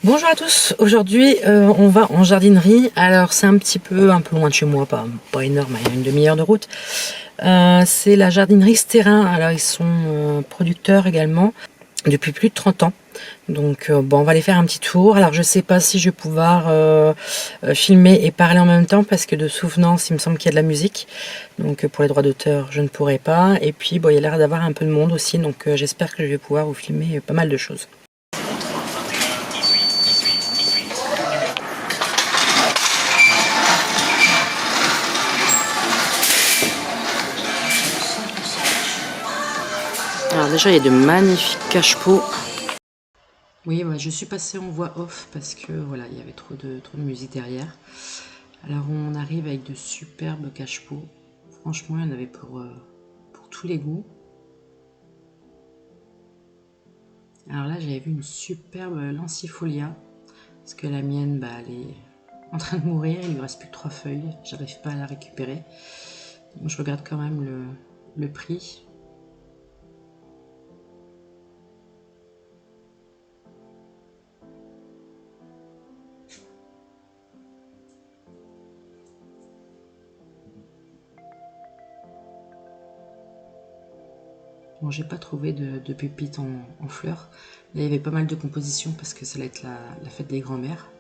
Bonjour à tous, aujourd'hui on va en jardinerie. Alors c'est un peu loin de chez moi, pas énorme, il y a une demi-heure de route. C'est la jardinerie Stérin. Alors ils sont producteurs également depuis plus de 30 ans. Donc bon, on va aller faire un petit tour. Alors je sais pas si je vais pouvoir filmer et parler en même temps parce que de souvenance il me semble qu'il y a de la musique. Donc pour les droits d'auteur je ne pourrai pas. Et puis bon, il y a l'air d'avoir un peu de monde aussi, donc j'espère que je vais pouvoir vous filmer pas mal de choses. Alors déjà il y a de magnifiques cache-pots. Oui, je suis passée en voix off parce que voilà, il y avait trop de musique derrière. Alors on arrive avec de superbes cache-pots. Franchement, il y en avait pour tous les goûts. Alors là, j'avais vu une superbe lancifolia parce que la mienne, elle est en train de mourir. Il lui reste plus que 3 feuilles. J'arrive pas à la récupérer. Donc je regarde quand même le prix. Bon, j'ai pas trouvé de pépites en fleurs. Là, il y avait pas mal de compositions parce que ça va être la fête des grands-mères.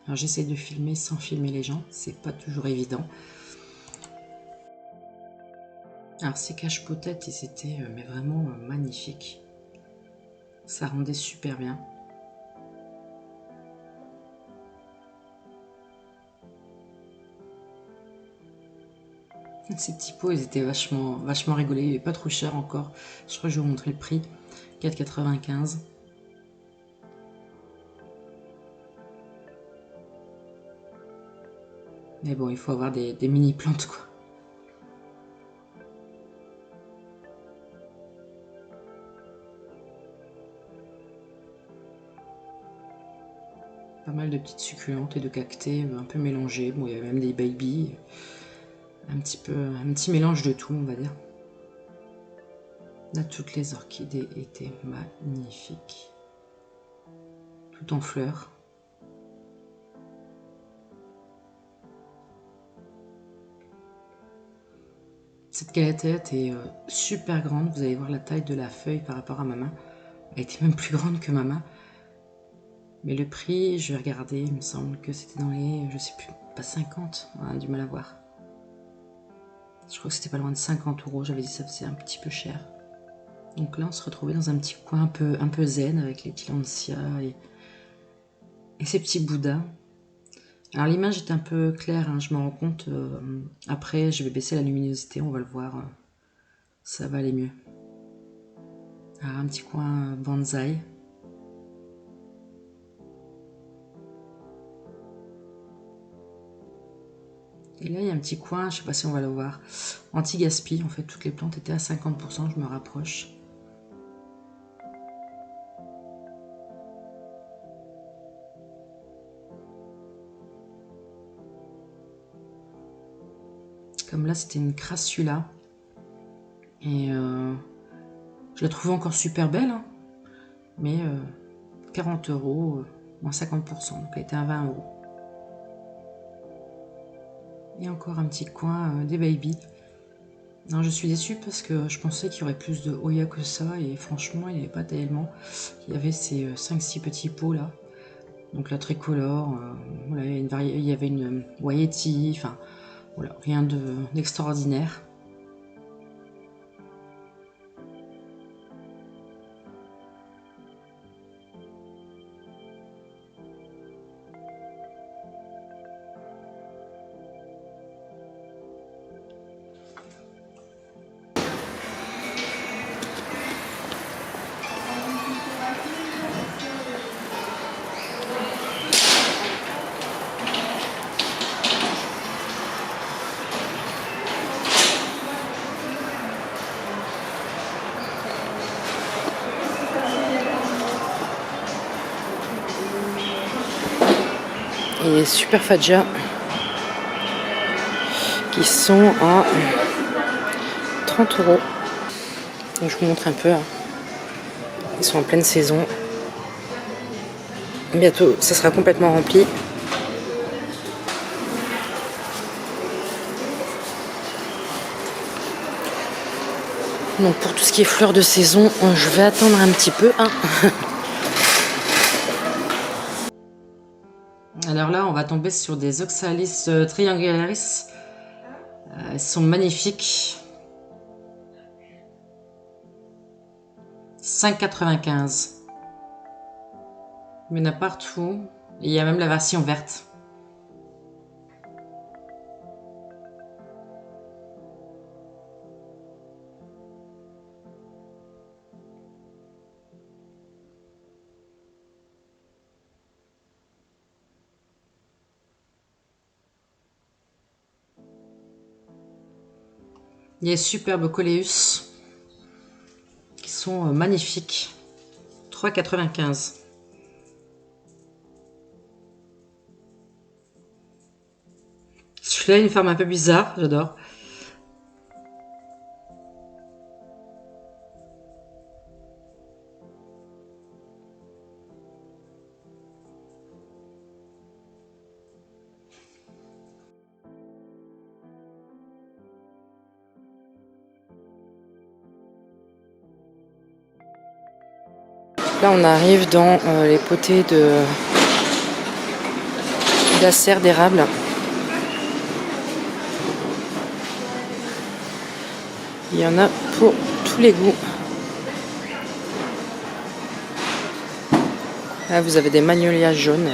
Alors j'essaie de filmer sans filmer les gens, c'est pas toujours évident. Alors ces cache-potettes, ils étaient mais vraiment magnifiques. Ça rendait super bien. Ces petits pots, ils étaient vachement rigolés, il est pas trop cher encore. Je crois que je vais vous montrer le prix. 4,95 €. Mais bon, il faut avoir des mini plantes quoi. Pas mal de petites succulentes et de cactés un peu mélangées. Bon, il y avait même des baby. Un petit mélange de tout, on va dire. Là, toutes les orchidées étaient magnifiques. Tout en fleurs. Cette galette est super grande. Vous allez voir la taille de la feuille par rapport à ma main. Elle était même plus grande que ma main. Mais le prix, je vais regarder, il me semble que c'était dans les, je sais plus, pas 50, on a du mal à voir. Je crois que c'était pas loin de 50 €, j'avais dit ça faisait un petit peu cher. Donc là, on se retrouvait dans un petit coin un peu zen avec les tillandsia et ces petits bouddhas. Alors l'image est un peu claire, hein, je me rends compte. Après, je vais baisser la luminosité, on va le voir. Ça va aller mieux. Alors un petit coin bonsaï. Et là, il y a un petit coin, je sais pas si on va le voir, anti-gaspi. En fait, toutes les plantes étaient à 50%, je me rapproche. Comme là, c'était une crassula. Et je la trouve encore super belle, hein, mais 40 €, moins 50%, donc elle était à 20 €. Et encore un petit coin des baby. Non, je suis déçue parce que je pensais qu'il y aurait plus de Hoya que ça, et franchement, il n'y avait pas tellement. Il y avait ces 5-6 petits pots là, donc la tricolore, voilà, il y avait une Wayeti, enfin voilà, rien d'extraordinaire. les Super Fadja qui sont à 30 €. Donc je vous montre un peu. Ils sont en pleine saison. Bientôt, ça sera complètement rempli. Donc pour tout ce qui est fleurs de saison, je vais attendre un petit peu. Hein. Alors là, on va tomber sur des Oxalis triangularis. Elles sont magnifiques. 5,95 €. Il y en a partout. Et il y a même la version verte. Il y a les superbes Coléus qui sont magnifiques. 3,95 €. Celui-là, une forme un peu bizarre, j'adore. Là, on arrive dans les potées d'acer d'érable. Il y en a pour tous les goûts. Là, vous avez des magnolias jaunes,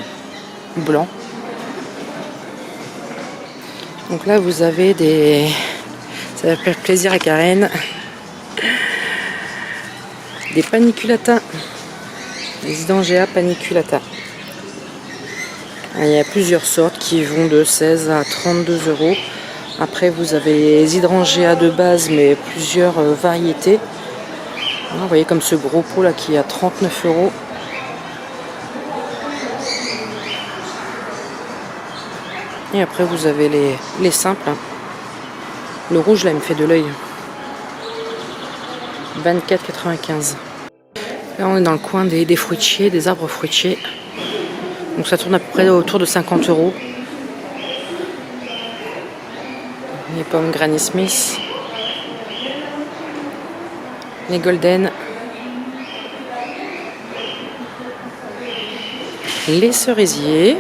blancs. Donc là, vous avez des... Ça va faire plaisir à Karen. Des paniculata. Les Hydrangeas paniculata. Il y a plusieurs sortes qui vont de 16 à 32 €. Après, vous avez les Hydrangeas de base, mais plusieurs variétés. Vous voyez comme ce gros pot là qui est à 39 €. Et après, vous avez les simples. Le rouge là, il me fait de l'œil. 24,95 €. Là, on est dans le coin des fruitiers, des arbres fruitiers. Donc ça tourne à peu près autour de 50 €. Les pommes Granny Smith. Les golden. Les cerisiers.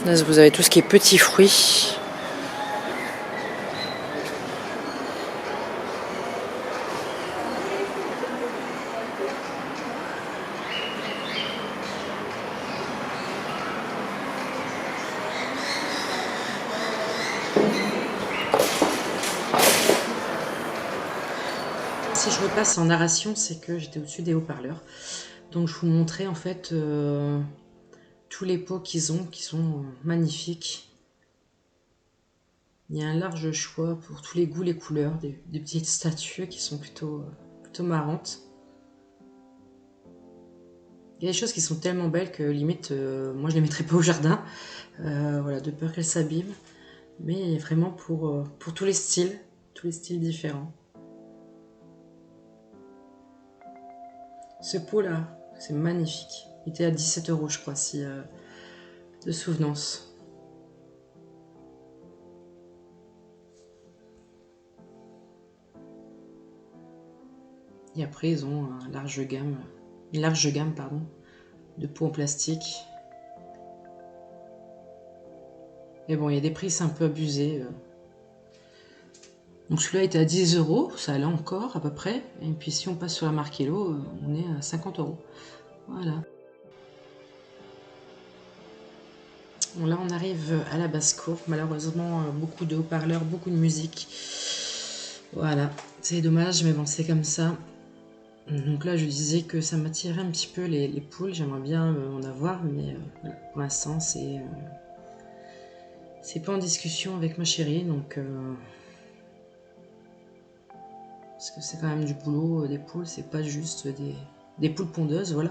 Là, vous avez tout ce qui est petits fruits. Si je repasse en narration, c'est que j'étais au-dessus des haut-parleurs. Donc je vous montrais en fait tous les pots qu'ils ont, qui sont magnifiques. Il y a un large choix pour tous les goûts, les couleurs, des petites statues qui sont plutôt marrantes. Il y a des choses qui sont tellement belles que limite, moi je les mettrais pas au jardin, voilà, de peur qu'elles s'abîment. Mais vraiment pour tous les styles différents. Ce pot là, c'est magnifique. Il était à 17 € je crois, si de souvenance. Et après ils ont une large gamme de pots en plastique. Et bon, il y a des prix c'est un peu abusé. Donc celui-là était à 10 €, ça allait encore à peu près. Et puis si on passe sur la marque Hello, on est à 50 €. Voilà. Bon, là on arrive à la basse-cour. Malheureusement, beaucoup de haut-parleurs, beaucoup de musique. Voilà, c'est dommage, mais bon, c'est comme ça. Donc là, je disais que ça m'attirait un petit peu les poules. J'aimerais bien en avoir, mais voilà, pour l'instant, c'est pas en discussion avec ma chérie, donc parce que c'est quand même du boulot, des poules, c'est pas juste des poules pondeuses, voilà.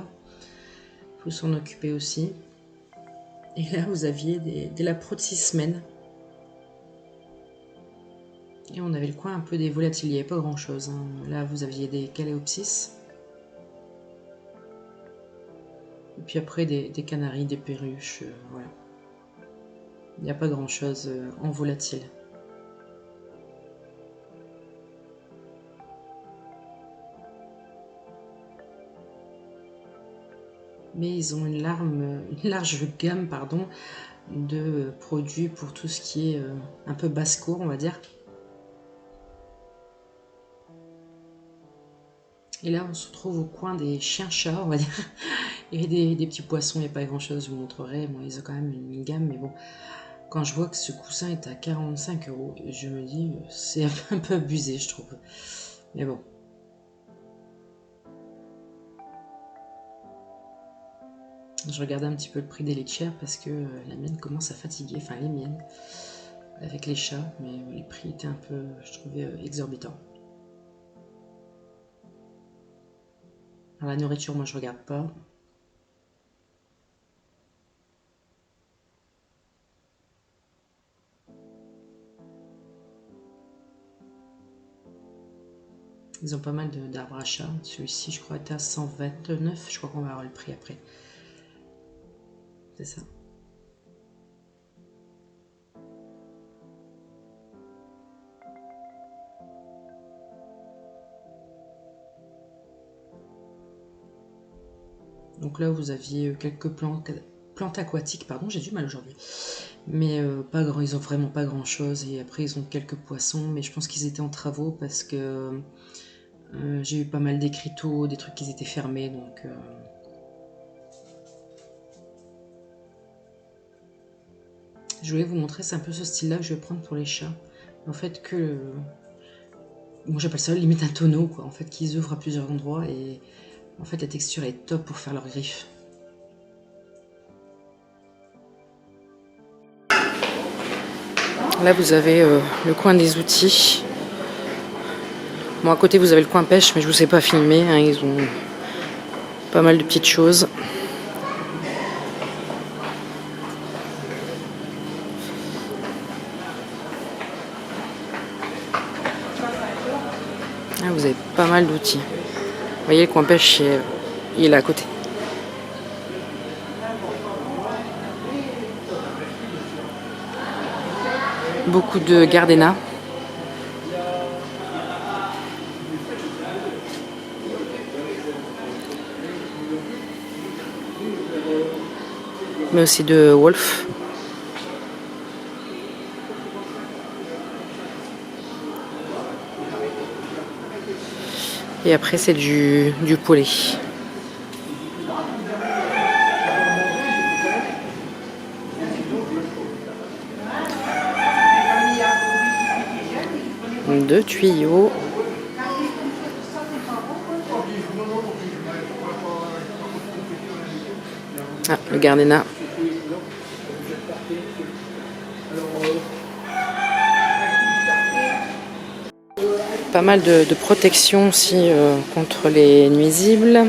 Il faut s'en occuper aussi. Et là, vous aviez des lapros de 6 semaines. Et on avait le coin un peu des volatiles, il n'y avait pas grand chose. Hein. Là, vous aviez des caléopsis. Et puis après, des canaris, des perruches, voilà. Il n'y a pas grand chose en volatile. Mais ils ont une large gamme pardon, de produits pour tout ce qui est un peu basse-cour, on va dire. Et là, on se retrouve au coin des chiens-chats, on va dire. Et des petits poissons, il n'y a pas grand-chose, je vous montrerai. Bon, ils ont quand même une gamme, mais bon. Quand je vois que ce coussin est à 45 €, je me dis, c'est un peu abusé, je trouve. Mais bon. Je regardais un petit peu le prix des litières parce que la mienne commence à fatiguer, enfin les miennes, avec les chats, mais les prix étaient un peu, je trouvais, exorbitants. Alors la nourriture, moi je regarde pas. Ils ont pas mal d'arbres à chat. Celui-ci, je crois, était à 129. Je crois qu'on va avoir le prix après. C'est ça. Donc là, vous aviez quelques plantes aquatiques, pardon, j'ai du mal aujourd'hui. Mais pas grand, ils ont vraiment pas grand chose. Et après, ils ont quelques poissons, mais je pense qu'ils étaient en travaux parce que j'ai eu pas mal d'écriteaux, des trucs qui étaient fermés, donc. Je voulais vous montrer, c'est un peu ce style-là que je vais prendre pour les chats. En fait, moi j'appelle ça limite un tonneau, quoi. En fait, qu'ils ouvrent à plusieurs endroits et en fait la texture est top pour faire leurs griffes. Là, vous avez le coin des outils. Bon, à côté, vous avez le coin pêche, mais je ne vous ai pas filmé. Hein, ils ont pas mal de petites choses. Là, vous avez pas mal d'outils. Vous voyez, le coin pêche, il est là à côté. Beaucoup de gardena. Mais aussi de wolf. Et après, c'est du poulet. Deux tuyaux. Ah, le gardena. Pas mal de protection aussi contre les nuisibles.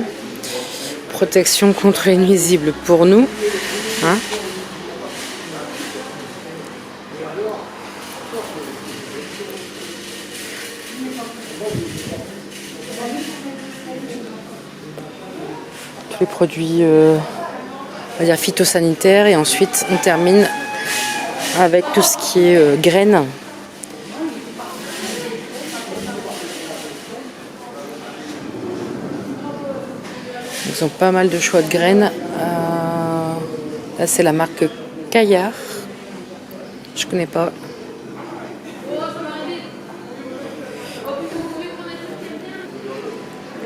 Protection contre les nuisibles pour nous. Hein. Tous les produits on va dire phytosanitaires et ensuite on termine avec tout ce qui est graines. Ils ont pas mal de choix de graines. Là, c'est la marque Caillard. Je connais pas.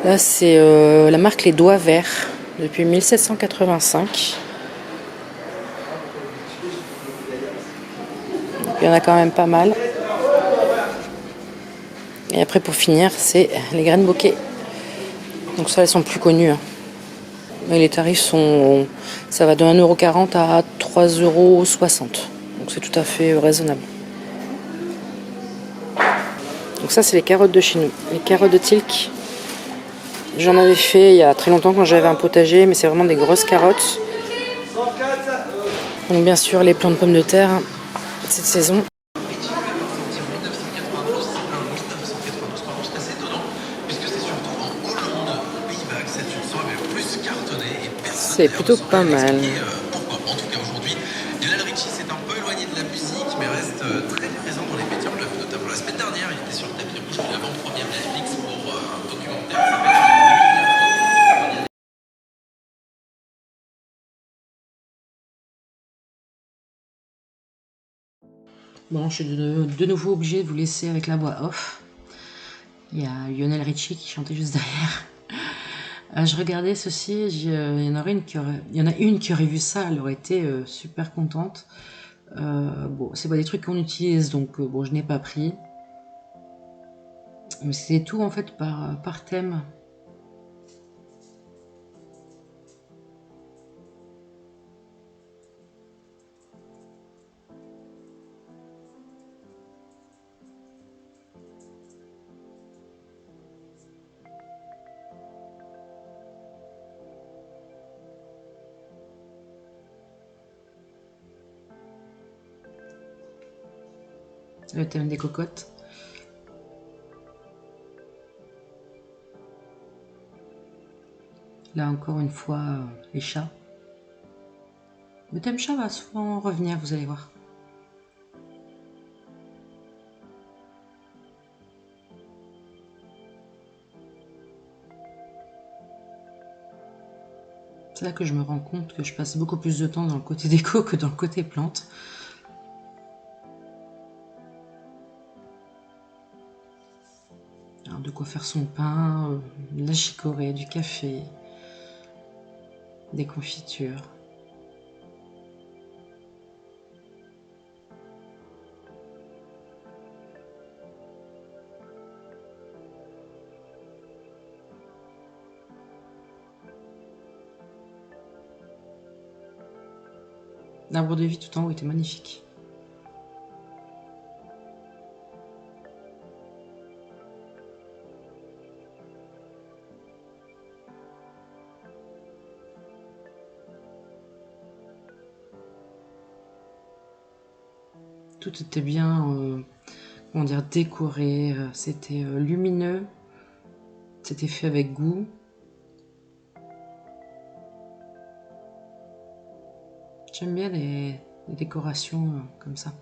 Là, c'est la marque Les Doigts Verts depuis 1785. Il y en a quand même pas mal. Et après, pour finir, c'est les graines bokeh. Donc ça, elles sont plus connues. Hein. Mais les tarifs sont... Ça va de 1,40 € à 3,60 €. Donc c'est tout à fait raisonnable. Donc ça, c'est les carottes de chez nous. Les carottes de Tilk. J'en avais fait il y a très longtemps quand j'avais un potager, mais c'est vraiment des grosses carottes. Donc bien sûr, les plants de pommes de terre cette saison. C'est plutôt pas mal. Pourquoi en tout cas aujourd'hui, Lionel Richie s'est un peu éloigné de la musique, mais reste très présent dans les médias. On l'a vu notamment la semaine dernière, il était sur le tapis rouge de l'avant-première Netflix pour un documentaire qui s'appelle Bon, je suis de nouveau obligée de vous laisser avec la voix off. Il y a Lionel Richie qui chantait juste derrière. Je regardais ceci, il y en a une qui aurait vu ça, elle aurait été super contente. Bon, c'est pas des trucs qu'on utilise, donc bon, je n'ai pas pris. Mais c'était tout en fait par thème. Le thème des cocottes. Là encore une fois, les chats. Le thème chat va souvent revenir, vous allez voir. C'est là que je me rends compte que je passe beaucoup plus de temps dans le côté déco que dans le côté plante. Alors, de quoi faire son pain, de la chicorée, du café, des confitures. L'arbre de vie tout en haut était magnifique. Tout était bien, comment dire, décoré, c'était lumineux, c'était fait avec goût. J'aime bien les décorations comme ça.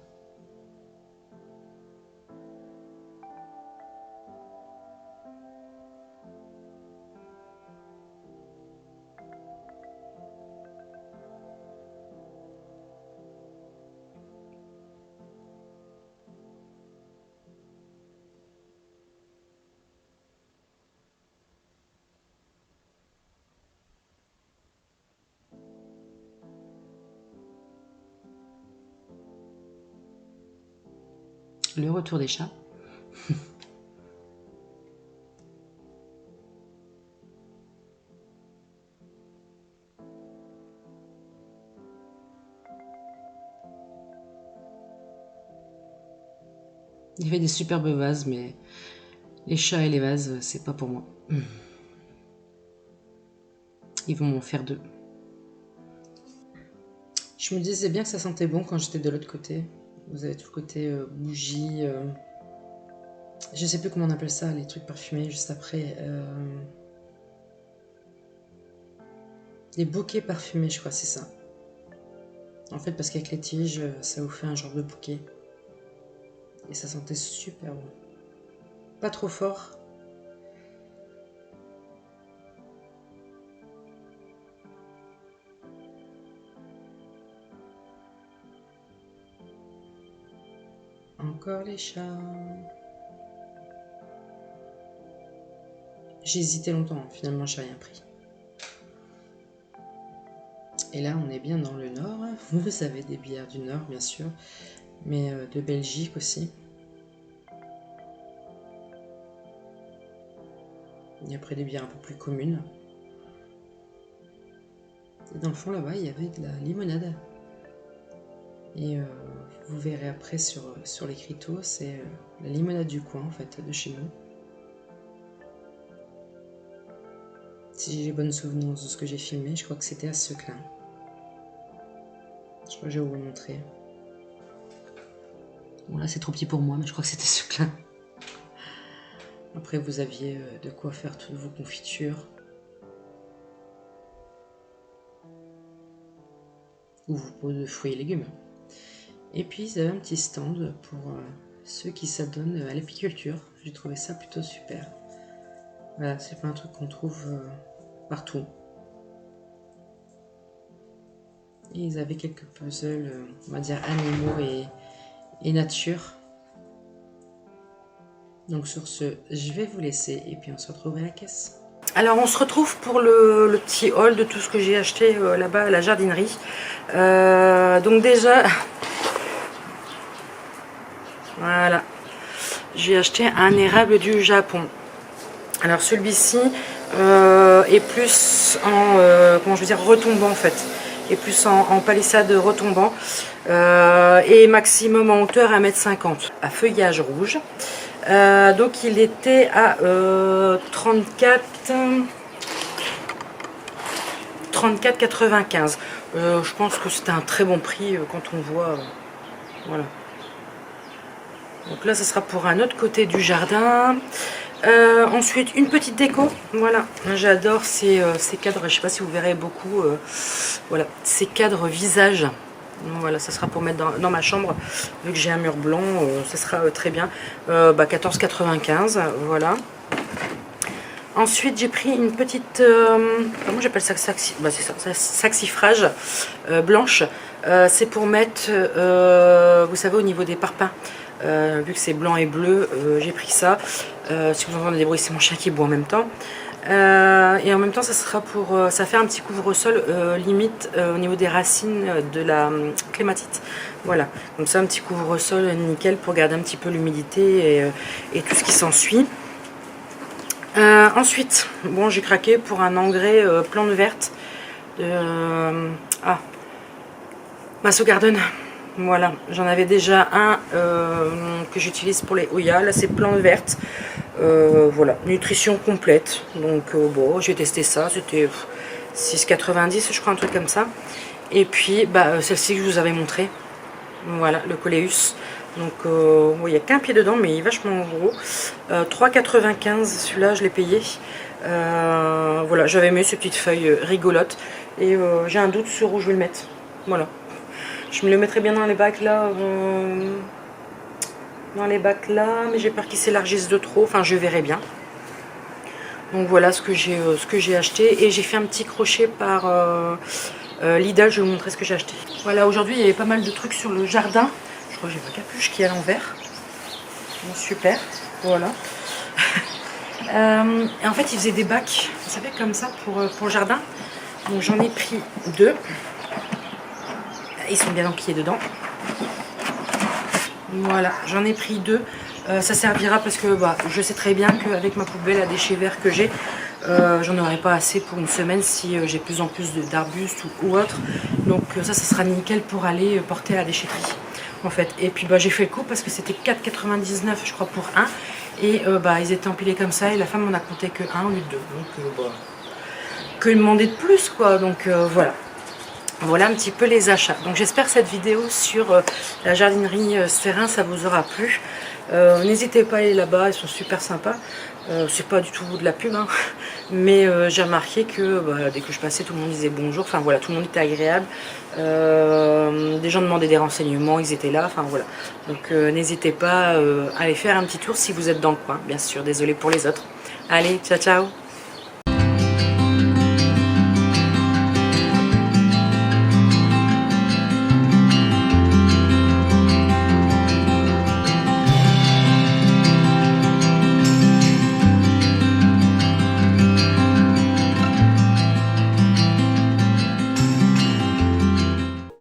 Le retour des chats. Il y avait des superbes vases, mais les chats et les vases, c'est pas pour moi. Ils vont m'en faire deux. Je me disais bien que ça sentait bon quand j'étais de l'autre côté. Vous avez tout le côté bougie. Je sais plus comment on appelle ça, les trucs parfumés juste après. Les bouquets parfumés, je crois, c'est ça. En fait, parce qu'avec les tiges, ça vous fait un genre de bouquet. Et ça sentait super bon. Pas trop fort. Encore les chats. J'ai hésité longtemps, hein. Finalement j'ai rien pris. Et là on est bien dans le nord. Vous avez des bières du nord bien sûr, mais de Belgique aussi. Et après des bières un peu plus communes. Et dans le fond là-bas il y avait de la limonade. Et Vous verrez après sur l'écriteau, c'est la limonade du coin en fait, de chez nous. Si j'ai les bonnes souvenirs de ce que j'ai filmé, je crois que c'était à Seclin. Je crois que je vais vous montrer. Bon là c'est trop petit pour moi, mais je crois que c'était Seclin. Après vous aviez de quoi faire toutes vos confitures. Ou vos pots de fruits et légumes. Et puis ils avaient un petit stand pour ceux qui s'adonnent à l'apiculture. J'ai trouvé ça plutôt super. Voilà, c'est pas un truc qu'on trouve partout. Et ils avaient quelques puzzles, on va dire animaux et nature. Donc sur ce, je vais vous laisser et puis on se retrouve à la caisse. Alors on se retrouve pour le petit haul de tout ce que j'ai acheté là-bas à la jardinerie. Donc déjà, voilà, j'ai acheté un érable du Japon. Alors celui-ci est plus en, comment je veux dire, retombant en fait. Est plus en palissade retombant et maximum en hauteur 1,50 m. À feuillage rouge. Donc il était à 34,95. Je pense que c'était un très bon prix quand on voit. Voilà. Donc là, ce sera pour un autre côté du jardin. Ensuite, une petite déco. Voilà, j'adore ces cadres. Je ne sais pas si vous verrez beaucoup. Voilà, ces cadres visage. Donc voilà, ça sera pour mettre dans ma chambre. Vu que j'ai un mur blanc, ça sera très bien. 14,95. Voilà. Ensuite, j'ai pris une petite, comment j'appelle ça, saxifrage blanche. C'est pour mettre, vous savez, au niveau des parpaings. Vu que c'est blanc et bleu, j'ai pris ça. Si vous entendez des bruits, c'est mon chien qui boit en même temps. Et en même temps, ça sera pour, ça fait un petit couvre-sol limite au niveau des racines de la clématite. Voilà, donc ça, un petit couvre-sol nickel pour garder un petit peu l'humidité et tout ce qui s'ensuit. Ensuite, bon, j'ai craqué pour un engrais plante verte de Masso Garden. Voilà, j'en avais déjà un que j'utilise pour les Oya. Là, c'est plante verte. Voilà, nutrition complète. Donc, bon, j'ai testé ça. C'était 6,90, je crois, un truc comme ça. Et puis, celle-ci que je vous avais montré. Voilà, le Coléus. Donc, il n'y a qu'un pied dedans, mais il est vachement gros. 3,95, celui-là, je l'ai payé. Voilà, j'avais mis ces petites feuilles rigolotes. Et j'ai un doute sur où je vais le mettre. Voilà. Je me le mettrais bien dans les bacs là. Mais j'ai peur qu'ils s'élargissent de trop. Enfin, je verrai bien. Donc, voilà ce que j'ai acheté. Et j'ai fait un petit crochet par Lidl. Je vais vous montrer ce que j'ai acheté. Voilà, aujourd'hui, il y avait pas mal de trucs sur le jardin. Je crois que j'ai ma capuche qui est à l'envers. Bon, super, voilà. Et en fait, ils faisaient des bacs, vous savez, comme ça pour le jardin. Donc j'en ai pris 2. Ils sont bien enquillés dedans. Voilà, j'en ai pris 2. Ça servira parce que je sais très bien qu'avec ma poubelle à déchets verts que j'ai, j'en aurai pas assez pour une semaine si j'ai plus en plus d'arbustes ou autre. Donc ça sera nickel pour aller porter à la déchetterie. En fait, et puis j'ai fait le coup parce que c'était 4,99 je crois pour un et ils étaient empilés comme ça et la femme m'en a compté que 1 au lieu de 2, donc que demander de plus quoi, donc voilà un petit peu les achats. Donc j'espère que cette vidéo sur la jardinerie Sphérins ça vous aura plu. N'hésitez pas à aller là-bas, ils sont super sympas. C'est pas du tout de la pub, hein. Mais j'ai remarqué que dès que je passais, tout le monde disait bonjour. Enfin voilà, tout le monde était agréable. Des gens demandaient des renseignements, ils étaient là. Enfin voilà. Donc n'hésitez pas à aller faire un petit tour si vous êtes dans le coin. Bien sûr, désolé pour les autres. Allez, ciao ciao.